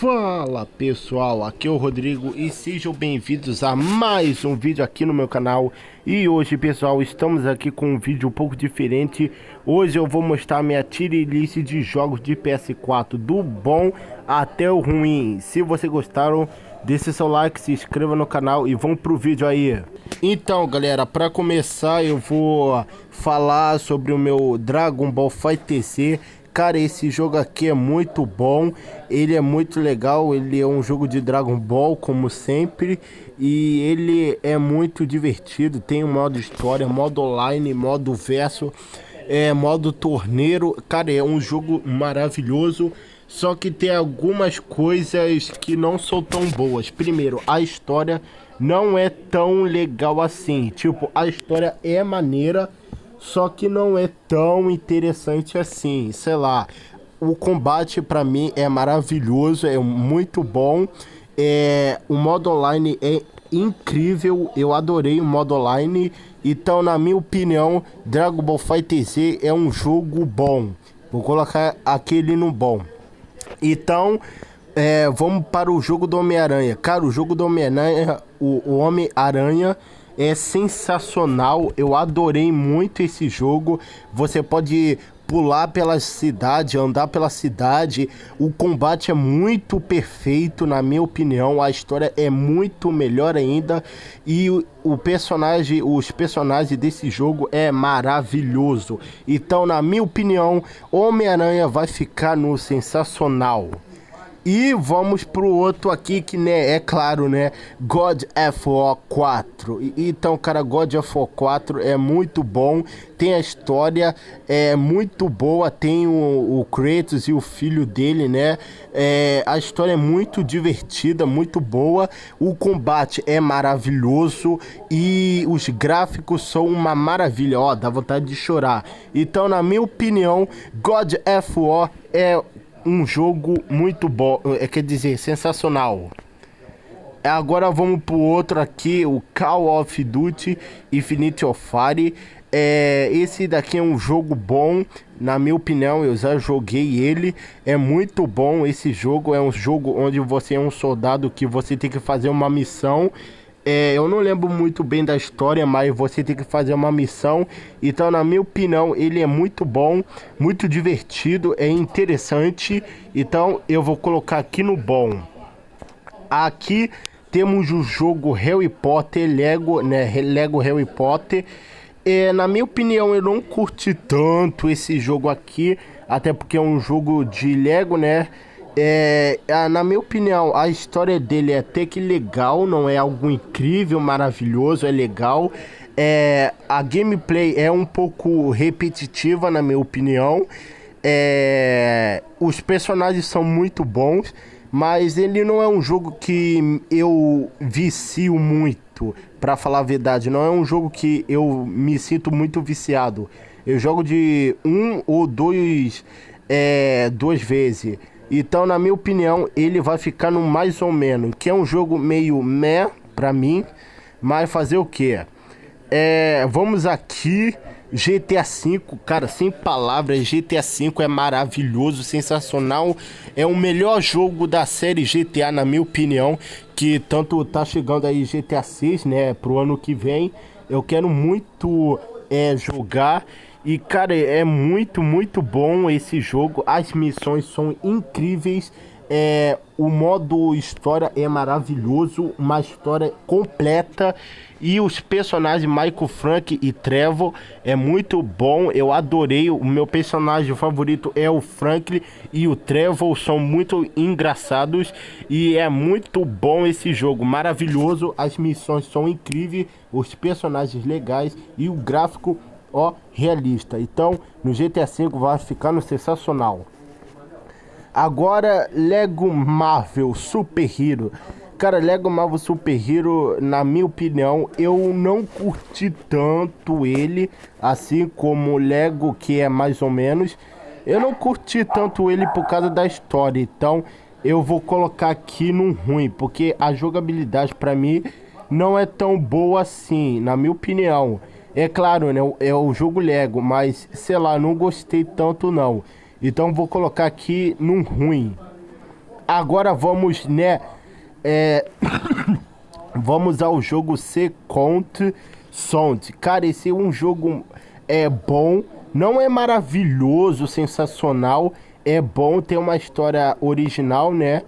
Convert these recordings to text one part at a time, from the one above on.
Fala pessoal, aqui é o Rodrigo e sejam bem-vindos a mais um vídeo aqui no meu canal. E hoje pessoal, estamos aqui com um vídeo um pouco diferente. Hoje eu vou mostrar minha tier list de jogos de PS4, do bom até o ruim. Se vocês gostaram, deixe seu like, se inscreva no canal e vamos pro vídeo aí. Então galera, para começar eu vou falar sobre o meu Dragon Ball FighterZ. Cara, esse jogo aqui é muito bom, ele é muito legal, ele é um jogo de Dragon Ball, como sempre, e ele é muito divertido, tem um modo história, modo online, modo verso, modo torneio. Cara, é um jogo maravilhoso, só que tem algumas coisas que não são tão boas. Primeiro, a história não é tão legal assim, tipo, a história é maneira, só que não é tão interessante assim, sei lá. O combate pra mim é maravilhoso, é muito bom. O modo online é incrível, eu adorei o modo online. Então, na minha opinião, Dragon Ball FighterZ é um jogo bom. Vou colocar aquele no bom. Então, vamos para o jogo do Homem-Aranha. Cara, o jogo do Homem-Aranha, o Homem-Aranha é sensacional, eu adorei muito esse jogo. Você pode pular pela cidade, andar pela cidade, o combate é muito perfeito na minha opinião, a história é muito melhor ainda e os personagens desse jogo é maravilhoso. Então, na minha opinião, Homem-Aranha vai ficar no sensacional. E vamos pro outro aqui que, né, é claro, né, God of War 4. Então, cara, God of War 4 é muito bom, tem a história, é muito boa, tem o Kratos e o filho dele, né, a história é muito divertida, muito boa, o combate é maravilhoso e os gráficos são uma maravilha, ó, dá vontade de chorar. Então, na minha opinião, God of War é um jogo muito bom, quer dizer, sensacional. Agora vamos pro outro aqui, o Call of Duty Infinite Warfare. Esse daqui é um jogo bom, na minha opinião, eu já joguei ele, é muito bom esse jogo, é um jogo onde você é um soldado que você tem que fazer uma missão. Eu não lembro muito bem da história, mas você tem que fazer uma missão. Então, na minha opinião, ele é muito bom, muito divertido, é interessante. Então, eu vou colocar aqui no bom. Aqui temos o jogo Harry Potter, Lego, né? Lego Harry Potter. Na minha opinião, eu não curti tanto esse jogo aqui, até porque é um jogo de Lego, né? Na minha opinião, a história dele é até que legal, não é algo incrível, maravilhoso, é legal. A gameplay é um pouco repetitiva, na minha opinião. Os personagens são muito bons, mas ele não é um jogo que eu vicio muito, pra falar a verdade. Não é um jogo que eu me sinto muito viciado. Eu jogo de um ou duas vezes. Então, na minha opinião, ele vai ficar no mais ou menos, que é um jogo meio meh pra mim, mas fazer o que? Vamos aqui, GTA V, cara, sem palavras, GTA V é maravilhoso, sensacional, é o melhor jogo da série GTA, na minha opinião, que tanto tá chegando aí GTA 6, né, pro ano que vem, eu quero muito jogar. E cara, é muito bom esse jogo, as missões são incríveis, o modo história é maravilhoso, uma história completa. E os personagens Michael, Frank e Trevor é muito bom, eu adorei, o meu personagem favorito é o Franklin e o Trevor, são muito engraçados e é muito bom esse jogo, maravilhoso, as missões são incríveis, os personagens legais e o gráfico realista. Então, no GTA V vai ficar no sensacional. Agora, Lego Marvel Super Hero. Cara, Lego Marvel Super Hero, na minha opinião, eu não curti tanto ele, assim como Lego, que é mais ou menos. Eu não curti tanto ele por causa da história, então eu vou colocar aqui no ruim, porque a jogabilidade pra mim não é tão boa assim, na minha opinião. É claro, né, é o jogo Lego, mas sei lá, não gostei tanto não. Então vou colocar aqui no ruim. Agora vamos, né, vamos ao jogo Second Sound. Cara, esse é um jogo bom, não é maravilhoso, sensacional, é bom, tem uma história original, né?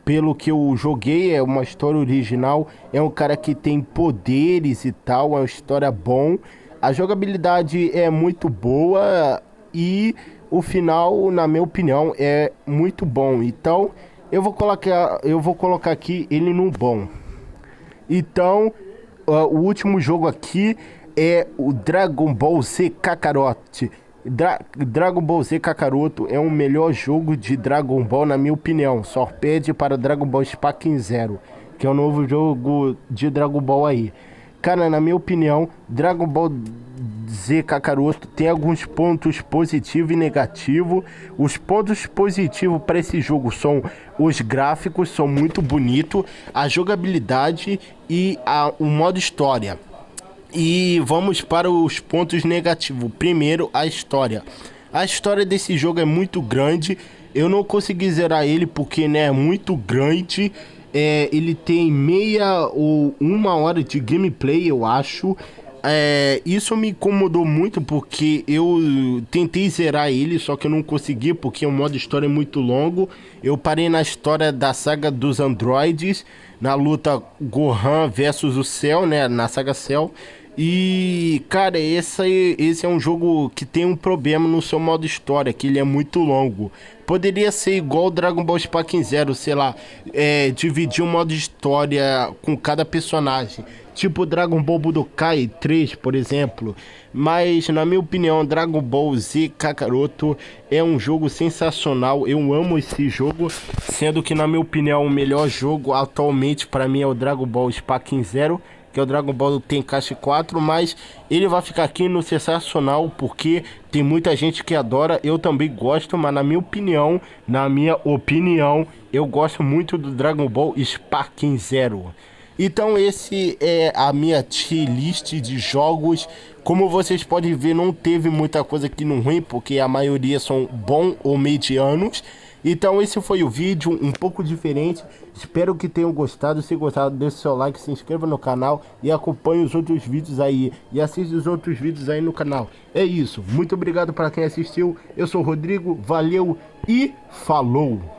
Pelo que eu joguei, é uma história original, é um cara que tem poderes e tal, é uma história bom. A jogabilidade é muito boa e o final, na minha opinião, é muito bom. Então, eu vou colocar aqui ele no bom. Então, o último jogo aqui é o Dragon Ball Z Kakarot. Dragon Ball Z Kakaroto é o melhor jogo de Dragon Ball, na minha opinião. Só pede para Dragon Ball Sparking Zero, que é o novo jogo de Dragon Ball aí. Cara, na minha opinião, Dragon Ball Z Kakaroto tem alguns pontos positivos e negativos. Os pontos positivos para esse jogo são os gráficos, são muito bonitos, a jogabilidade e o modo história. E vamos para os pontos negativos. Primeiro, a história. A história desse jogo é muito grande. Eu não consegui zerar ele porque, né, é muito grande. Ele tem meia ou uma hora de gameplay, eu acho. Isso me incomodou muito porque eu tentei zerar ele, só que eu não consegui porque o modo história é muito longo. Eu parei na história da saga dos androides, na luta Gohan versus o Cell, né, na saga Cell. E, cara, esse é um jogo que tem um problema no seu modo história, que ele é muito longo. Poderia ser igual o Dragon Ball Sparking Zero, sei lá, dividir o modo história com cada personagem. Tipo Dragon Ball Budokai 3, por exemplo. Mas, na minha opinião, Dragon Ball Z Kakaroto é um jogo sensacional. Eu amo esse jogo, sendo que, na minha opinião, o melhor jogo atualmente para mim é o Dragon Ball Sparking Zero, que é o Dragon Ball Tenkaichi 4, mas ele vai ficar aqui no sensacional porque tem muita gente que adora, eu também gosto, mas na minha opinião, eu gosto muito do Dragon Ball Sparking Zero. Então esse é a minha tier list de jogos. Como vocês podem ver, não teve muita coisa aqui no ruim, porque a maioria são bons ou medianos. Então esse foi o vídeo, um pouco diferente. Espero que tenham gostado. Se gostaram, deixe seu like, se inscreva no canal e acompanhe os outros vídeos aí. E assista os outros vídeos aí no canal. É isso, muito obrigado para quem assistiu. Eu sou o Rodrigo, valeu e falou!